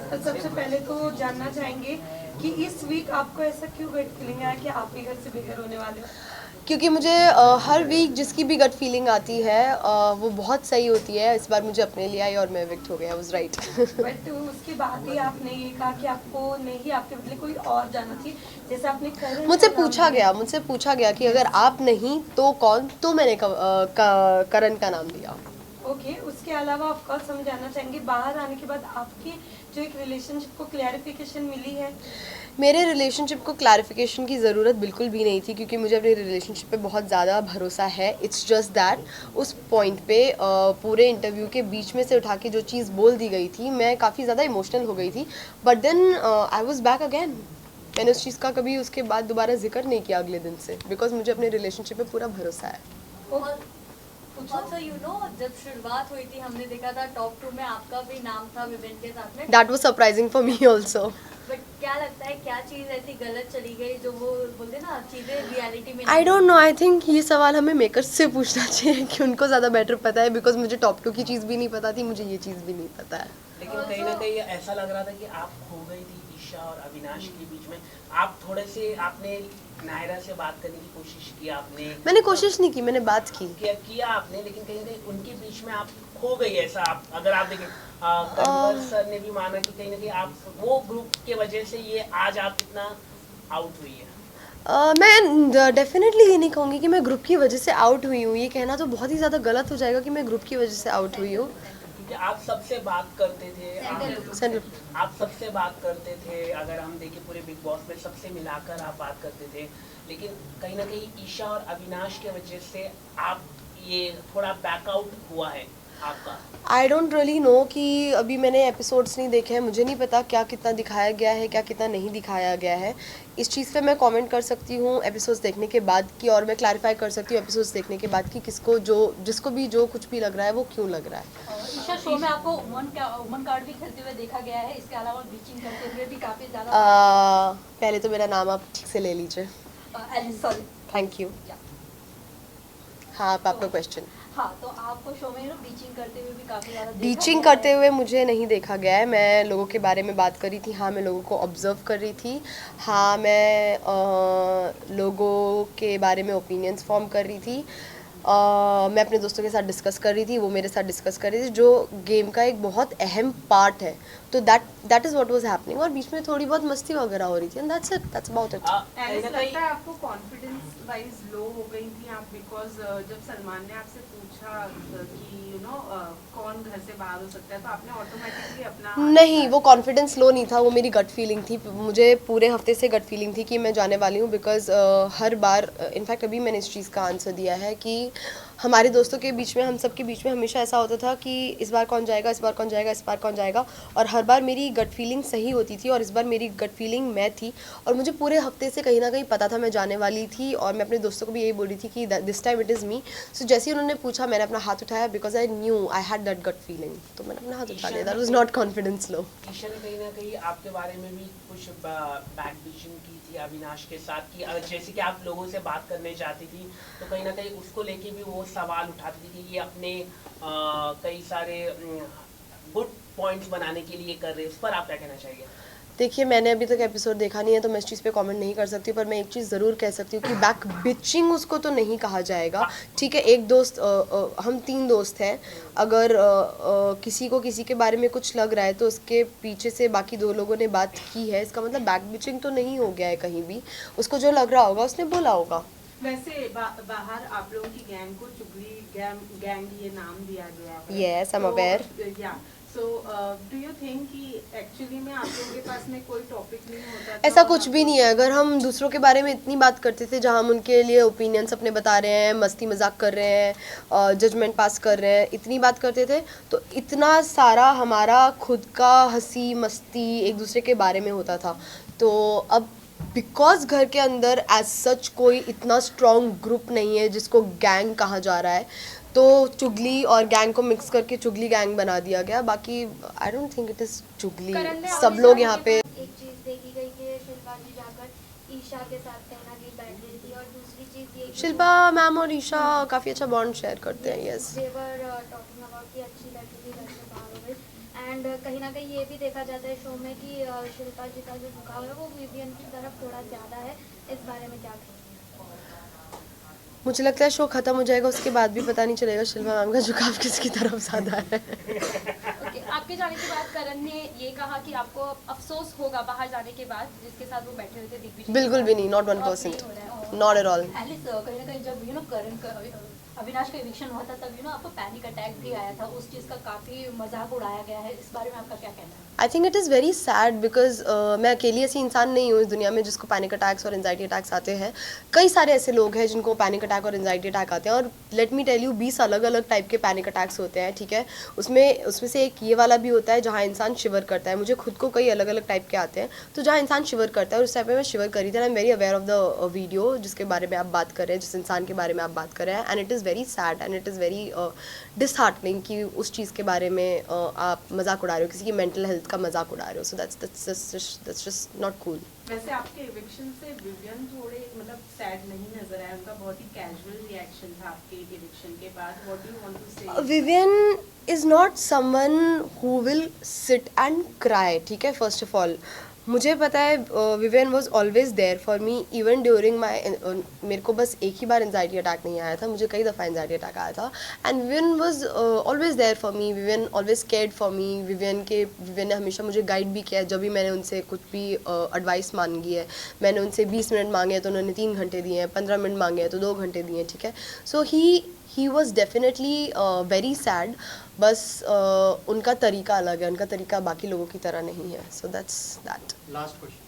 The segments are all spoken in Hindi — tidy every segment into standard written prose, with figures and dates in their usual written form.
तो सबसे पहले तो जानना चाहेंगे कि इस वीक आपको ऐसा क्यों गट फीलिंग आया कि आप ही घर से बिगर होने वाले हो? क्योंकि मुझे हर वीक जिसकी भी गट फीलिंग आती है वो बहुत सही होती है। इस बार मुझे अपने लिए आई और मैं विक्ट हो गया, वाज राइट। बट उसके बाद ही आपने ये कहा कि आपको नहीं, आपके बदले कोई और जाना चाहिए, जैसे आपने करण मुझसे का नाम पूछा लिया। गया मुझसे पूछा गया कि अगर आप नहीं तो कौन, तो मैंने करण का नाम लिया। ओके, उसके अलावा ऑफ कोर्स हम जानना चाहेंगे बाहर आने के बाद आपकी जो एक रिलेशनशिप को क्लैरिफिकेशन मिली है। मेरे रिलेशनशिप को क्लैरिफिकेशन की ज़रूरत बिल्कुल भी नहीं थी, क्योंकि मुझे अपने रिलेशनशिप पे बहुत ज़्यादा भरोसा है। इट्स जस्ट दैट उस पॉइंट पे पूरे इंटरव्यू के बीच में से उठा के जो चीज़ बोल दी गई थी, मैं काफ़ी ज़्यादा इमोशनल हो गई थी। But then I was back again. मैंने उस चीज़ का कभी उसके बाद दोबारा जिक्र नहीं किया अगले दिन से, बिकॉज मुझे अपने रिलेशनशिप पे पूरा भरोसा है। ऑल्सो यू नो, जब शुरुआत हुई थी हमने देखा था टॉप 2 में आपका भी नाम था विवेन के साथ में। That was surprising for me also. But क्या लगता है क्या चीज़ ऐसी गलत चली गई जो वो बोलते ना चीज़ें रियलिटी में I don't know, I think ये सवाल हमें मेकर्स से पूछना चाहिए कि उनको ज़्यादा बेटर पता है, बिकॉज मुझे टॉप 2 की चीज़ भी नहीं पता थी, मुझे ये चीज़ भी नहीं पता है। लेकिन कहीं ना कहीं ऐसा लग रहा था कि आप खो गई थी ईशा और अविनाश के बीच में। आप थोड़े से आपने नायरा से बात करने की कोशिश की, आपने मैंने कोशिश नहीं की, मैंने बात की। किया आपने, लेकिन कहीं ना कहीं उनके बीच में आप खो गई। ऐसा आप अगर आप देखें कन्वर सर ने भी माना कि कहीं ना कहीं आप वो ग्रुप के वजह से ये आज आप इतना आउट हुई है। मैं डेफिनेटली ये नहीं कहूँगी कि मैं ग्रुप की वजह से आउट हुई हूँ। ये कहना तो बहुत ही ज़्यादा गलत हो जाएगा कि मैं ग्रुप की वजह से आउट हुई हूँ। क्योंकि आप सबसे बात करते थे, आप सबसे बात करते थे। अगर हम देखें पूरे बिग बॉस में सबसे मिलाकर आप बात करते थे, लेकिन कहीं ना कहीं ईशा और अविनाश के वजह से आप ये थोड़ा बैकआउट हुआ है आपका। आई डोंट रियली नो कि अभी मैंने एपिसोड्स नहीं देखे हैं, मुझे नहीं पता क्या कितना दिखाया गया है, क्या कितना नहीं दिखाया गया है। इस चीज़ पे मैं कमेंट कर सकती हूँ एपिसोड्स देखने के बाद की, और मैं क्लैरिफाई कर सकती हूँ एपिसोड्स देखने के बाद कि किसको जिसको भी जो कुछ भी लग रहा है वो क्यों लग रहा है। ईशा, शो में आपको वुमन कार्ड भी खेलते हुए देखा गया है, इसके अलावा बीचिंग करते हुए भी काफी ज्यादा। पहले तो मेरा नाम आप ठीक से ले लीजिए। सॉरी। Thank you. हाँ, आप आपका क्वेश्चन। हाँ, तो आपको शो में बीचिंग करते हुए भी काफी ज्यादा बीचिंग करते हुए मुझे नहीं देखा गया है। मैं लोगों के बारे में बात कर रही थी, हाँ मैं लोगों को ऑब्जर्व कर रही थी, हाँ मैं लोगों के बारे में ओपिनियंस फॉर्म कर रही थी, मैं अपने दोस्तों के साथ डिस्कस कर रही थी, वो मेरे साथ डिस्कस कर रही थी, जो गेम का एक बहुत अहम पार्ट है। तो that is what was happening, और बीच में थोड़ी बहुत मस्ती वगैरह हो रही थी, and that's it, that's about it. ऐसा लगता है आपको कॉन्फिडेंस वाइज लो हो गई थी आप, बिकॉज जब सलमान ने आपसे पूछा कि यू नो कौन घर से बाहर हो सकता है, तो आपने ऑटोमेटिकली अपना नहीं, वो कॉन्फिडेंस लो नहीं था, वो मेरी गट फीलिंग थी। मुझे पूरे हफ्ते से गट फीलिंग थी कि मैं जाने वाली हूँ, बिकॉज हर बार इनफैक्ट अभी मैंने इस चीज़ का आंसर दिया है कि हमारे दोस्तों के बीच में, हम सब के बीच में हमेशा ऐसा होता था कि इस बार कौन जाएगा, इस बार कौन जाएगा, इस बार कौन जाएगा, और हर बार मेरी गट फीलिंग सही होती थी, और इस बार मेरी गट फीलिंग मैं थी, और मुझे पूरे हफ्ते से कहीं ना कहीं पता था मैं जाने वाली थी, और मैं अपने दोस्तों को भी यही बोल रही थी कि this time it is me. So जैसे ही उन्होंने पूछा मैंने अपना हाथ उठाया, because I knew I had that gut feeling, तो मैंने अपना हाथ उठा लिया। That was not confidence low. Isha ने कहीं ना कहीं आपके बारे में भी कुछ बैक बिचिंग की थी अविनाश के साथ, कि जैसे कि आप लोगों से बात करने जाती थी तो कहीं ना कहीं उसको लेके भी वो सवाल उठाती थी कि ये अपने कई सारे गुड पॉइंट्स बनाने के लिए कर रहे हैं। उस पर आप क्या कहना चाहिए? देखिए, मैंने अभी तक एपिसोड देखा नहीं है, तो मैं इस चीज़ पे कमेंट नहीं कर सकती, पर मैं एक चीज़ ज़रूर कह सकती हूँ कि बैक बिचिंग उसको तो नहीं कहा जाएगा। ठीक है, एक दोस्त, हम 3 दोस्त हैं, अगर किसी को किसी के बारे में कुछ लग रहा है तो उसके पीछे से बाकी 2 लोगों ने बात की है, इसका मतलब बैक बिचिंग तो नहीं हो गया है कहीं भी। उसको जो लग रहा होगा उसने बोला होगा। वैसे बाहर आप लोगों की गैंग को चुगली गैंग ये नाम दिया गया है। Yes, I'm aware. So do you think कि एक्चुअली में आप लोगों के पास में कोई टॉपिक नहीं होता था? ऐसा कुछ भी नहीं है। अगर हम दूसरों के बारे में इतनी बात करते थे, जहाँ हम उनके लिए ओपिनियंस अपने बता रहे हैं, मस्ती मजाक कर रहे हैं, जजमेंट पास कर रहे हैं, इतनी बात करते थे, तो इतना सारा हमारा खुद का हंसी मस्ती एक दूसरे के बारे में होता था। तो अब बिकॉज घर के अंदर एज सच कोई इतना स्ट्रॉन्ग ग्रुप नहीं है जिसको गैंग कहा जा रहा है, तो चुगली और गैंग को मिक्स करके चुगली गैंग बना दिया गया। बाकी I don't think it is चुगली। सब लोग यहाँ पे एक चीज देखी गई कि शिल्पा जी जाकर ईशा के साथ कहीं ना कहीं बैठ गई थी, और दूसरी चीज ये शिल्पा मैम और ईशा काफ़ी अच्छा बॉन्ड शेयर करते हैं। Yes, they were talking about कि अच्छी लड़की भी घर से बाहर हो गई, एंड कहीं ना कहीं ये भी देखा जाता है शो में कि शिल्पा जी का जो झुकाव है वो विवियन की तरफ थोड़ा ज़्यादा है, इस बारे में क्या कहेंगे? मुझे लगता है शो खत्म हो जाएगा उसके बाद भी पता नहीं चलेगा शिल्पा मैम का झुकाव किसकी तरफ ज़्यादा है। ओके, आपके जाने के बाद करण ने ये कहा कि आपको अफसोस होगा बाहर जाने के बाद, जिसके साथ वो बैठे हुए थे दिग्विजय। बिल्कुल भी नहीं, not 1%, not at all. Alice कहीं ना कहीं जब करण का अविनाश का इविक्शन हुआ था तब आपको पैनिक अटैक भी आया था, उस चीज़ का काफ़ी मजाक उड़ाया गया है, इस बारे में आपका क्या कहना है? I think it is very sad because मैं अकेली ऐसी इंसान नहीं हूँ इस दुनिया में जिसको पैनिक अटैक्स और एंजाइटी अटैक्स आते हैं। कई सारे ऐसे लोग हैं जिनको पैनिक अटैक और एंजाइटी अटैक आते हैं, और लेट मी टेल यू 20 अलग अलग टाइप के पैनिक अटैक्स होते हैं, ठीक है। उसमें से एक ये वाला भी होता है जहाँ इंसान शिवर करता है। मुझे खुद को कई अलग अलग टाइप के आते हैं, तो जहाँ इंसान शिवर करता है उस टाइप में मैं शिवर करी थी। I am very aware of the video जिसके बारे में आप बात कर रहे हैं, जिस इंसान के बारे में आप बात कर रहे हैं, and it is very sad and it is very disheartening कि उस चीज़ के बारे में आप मजाक उड़ा रहे हो, किसी की मेंटल हेल्थ का मजाक उड़ा रहे हो। सो that's just not cool. वैसे आपके इविक्शन से विवियन थोड़े मतलब सैड नहीं नजर आया, उनका बहुत ही कैजुअल रिएक्शन था आपके इविक्शन के बाद। What do you want to say? Vivian is not someone who will sit and cry, ठीक है। फर्स्ट ऑफ ऑल मुझे पता है Vivian was always there for me even during my, मेरे को बस एक ही बार एंजाइटी अटैक नहीं आया था, मुझे कई दफ़ा एंजाइटी अटैक आया था, and Vivian was always there for me. Vivian always cared for me. Vivian ने हमेशा मुझे गाइड भी किया है जब भी मैंने उनसे कुछ भी एडवाइस मांगी है। मैंने उनसे 20 मिनट मांगे हैं तो उन्होंने 3 घंटे दिए हैं, 15 मिनट मांगे हैं तो 2 घंटे दिए हैं, ठीक है। So he was definitely very sad, बस उनका तरीका अलग है, उनका तरीका बाकी लोगों की तरह नहीं है। So that's that. Last question.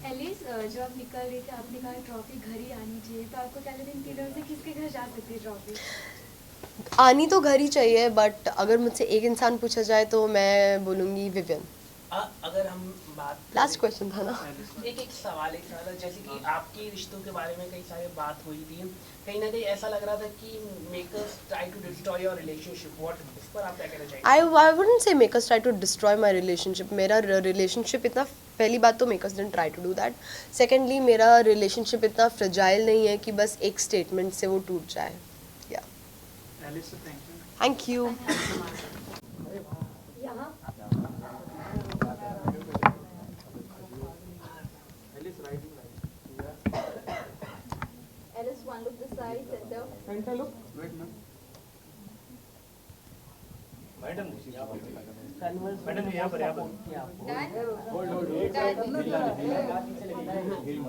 Alice, जब आप निकल रही थी आपने कहा ट्रॉफी घर ही आनी चाहिए, तो आपको क्या लगता है इन तीनों से किसके घर जा सकती है ट्रॉफी? आनी तो घर ही चाहिए, बट अगर मुझसे एक इंसान पूछा जाए तो मैं बोलूँगी विवियन। अगर हम बात लास्ट क्वेश्चन था ना। एक सवाल था, जैसे कि आपके रिश्तों के बारे में कई सारी बात हुई थी, कहीं ना कहीं ऐसा लग रहा था कि makers try to destroy your relationship. What, इस पर आप क्या कहना चाहेंगे? I wouldn't say makers try to destroy my relationship. मेरा रिलेशनशिप इतना, पहली बात तो makers didn't try to do that. Secondly मेरा रिलेशनशिप इतना फ्रेजाइल नहीं है कि बस एक स्टेटमेंट से वो टूट जाए। या Alice, thank you. Thank you. यहाँ Alice, one look this side, center. Madam madam यहाँ पर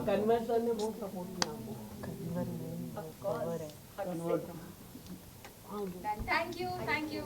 कन्वर्स ने बहुत सपोर्ट किया आपको। Thank you.